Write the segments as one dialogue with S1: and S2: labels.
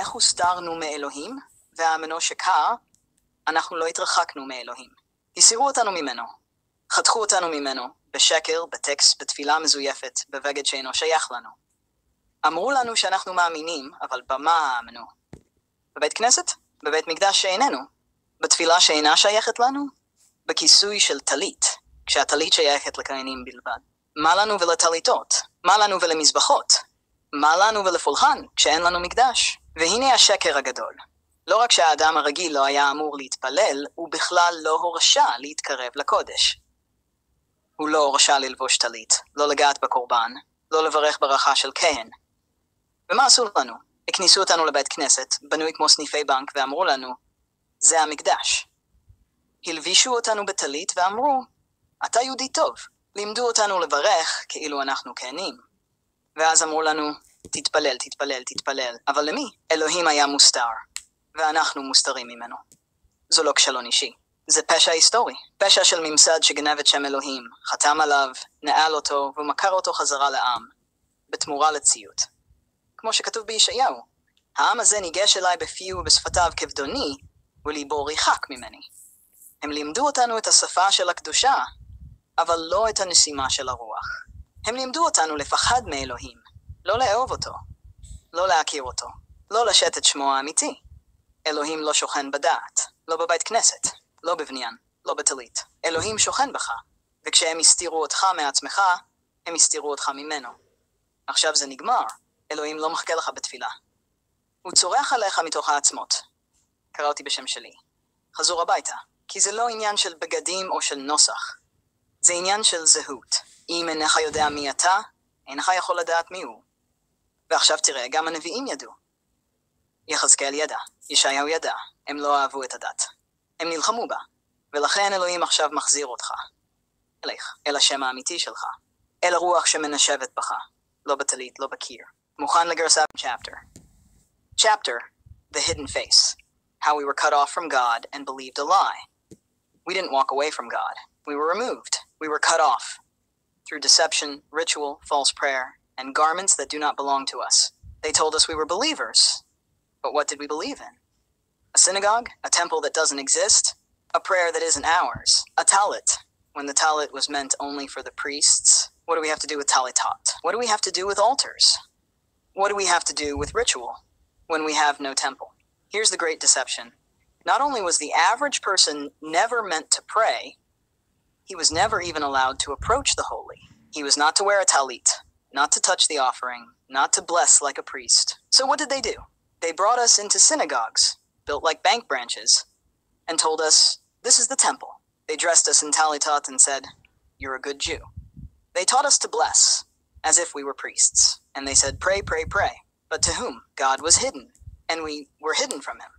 S1: איך הוסתרנו מאלוהים? והאמנו שקר, אנחנו לא התרחקנו מאלוהים. הסירו אותנו ממנו. חתכו אותנו ממנו, בשקר, בטקסט, בתפילה מזויפת, בבגד שאינו שייך לנו. אמרו לנו שאנחנו מאמינים, אבל במה האמנו? בבית כנסת? בבית מקדש שאיננו? בתפילה שאינה שייכת לנו? בכיסוי של טלית, כשהטלית שייכת לכהנים בלבד. מה לנו ולטליתות? מה לנו ולמזבחות? מה לנו ולפולחן, כשאין לנו מקדש? והנה השקר הגדול. לא רק שהאדם הרגיל לא היה אמור להתפלל, הוא בכלל לא הורשה להתקרב לקודש. הוא לא הורשה ללבוש טלית, לא לגעת בקורבן, לא לברך ברכה של כהן. ומה עשו לנו? הכניסו אותנו לבית כנסת, בנוי כמו סניפי בנק, ואמרו לנו, זה המקדש. הלבישו אותנו בטלית ואמרו, אתה יהודי טוב. לימדו אותנו לברך כאילו אנחנו כהנים. ואז אמרו לנו, תתפלל, תתפלל, תתפלל. אבל למי? אלוהים היה מוסתר, ואנחנו מוסתרים ממנו. זו לא כישלון אישי. זה פשע היסטורי. פשע של ממסד שגנב את שם אלוהים, חתם עליו, נעל אותו ומכר אותו חזרה לעם, בתמורה לציות. כמו שכתוב בישעיהו, העם הזה ניגש אליי בפיו ובשפתיו כבדוני, וליבו ריחק ממני. הם לימדו אותנו את השפה של הקדושה, אבל לא את הנשימה של הרוח. הם לימדו אותנו לפחד מאלוהים, לא לאהוב אותו, לא להכיר אותו, לא לשאת את שמו האמיתי. אלוהים לא שוכן בדעת, לא בבית כנסת, לא בבניין, לא בטלית. אלוהים שוכן בך, וכשהם הסתירו אותך מעצמך, הם הסתירו אותך ממנו. עכשיו זה נגמר, אלוהים לא מחכה לך בתפילה. הוא צורח עליך מתוך העצמות. קרא אותי בשם שלי. חזור הביתה, כי זה לא עניין של בגדים או של נוסח. זה עניין של זהות. אם אינך יודע מי אתה, אינך יכול לדעת מי הוא. ועכשיו תראה, גם הנביאים ידעו. יחזקאל ידע, ישעיהו ידע, הם לא אהבו את הדת. הם נלחמו בה, ולכן אלוהים עכשיו מחזיר אותך. אלך, אל השם האמיתי שלך. אל הרוח שמנשבת בך, לא בטלית, לא בקיר. מוכן לגרסה chapter. Chapter, the hidden face. How we were cut off from God and believed a lie. We didn't walk away from God. We were removed. We were cut off. Through deception, ritual, false prayer, and garments that do not belong to us. They told us we were believers. But what did we believe in? A synagogue? A temple that doesn't exist? A prayer that isn't ours? A talit, when the talit was meant only for the priests? What do we have to do with talitot? What do we have to do with altars? What do we have to do with ritual when we have no temple? Here's the great deception. Not only was the average person never meant to pray, he was never even allowed to approach the holy. He was not to wear a talit, not to touch the offering, not to bless like a priest. So what did they do? They brought us into synagogues, built like bank branches, and told us, this is the temple. They dressed us in talitot and said, you're a good Jew. They taught us to bless, as if we were priests. And they said, pray, pray, pray. But to whom? God was hidden, and we were hidden from him.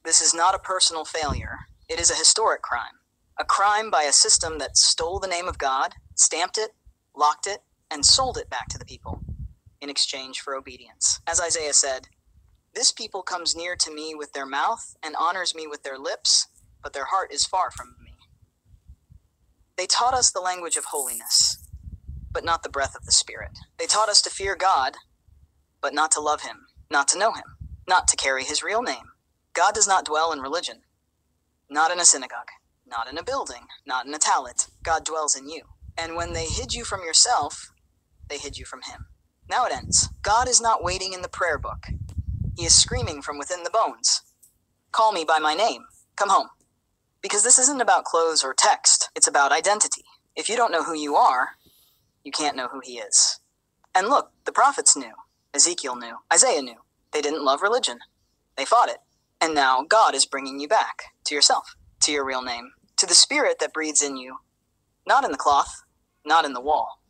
S1: This is not a personal failure. It is a historic crime. A crime by a system that stole the name of God, stamped it, locked it, and sold it back to the people in exchange for obedience. As Isaiah said, this people comes near to me with their mouth and honors me with their lips, but their heart is far from me. They taught us the language of holiness, but not the breath of the Spirit. They taught us to fear God, but not to love him, not to know him, not to carry his real name. God does not dwell in religion, not in a synagogue, not in a building, not in a talit. God dwells in you. And when they hid you from yourself, they hid you from him. Now it ends. God is not waiting in the prayer book. He is screaming from within the bones. Call me by my name. Come home. Because this isn't about clothes or text. It's about identity. If you don't know who you are, you can't know who he is. And look, the prophets knew. Ezekiel knew. Isaiah knew. They didn't love religion. They fought it. And now God is bringing you back to yourself, to your real name, to the spirit that breathes in you, not in the cloth, not in the wall.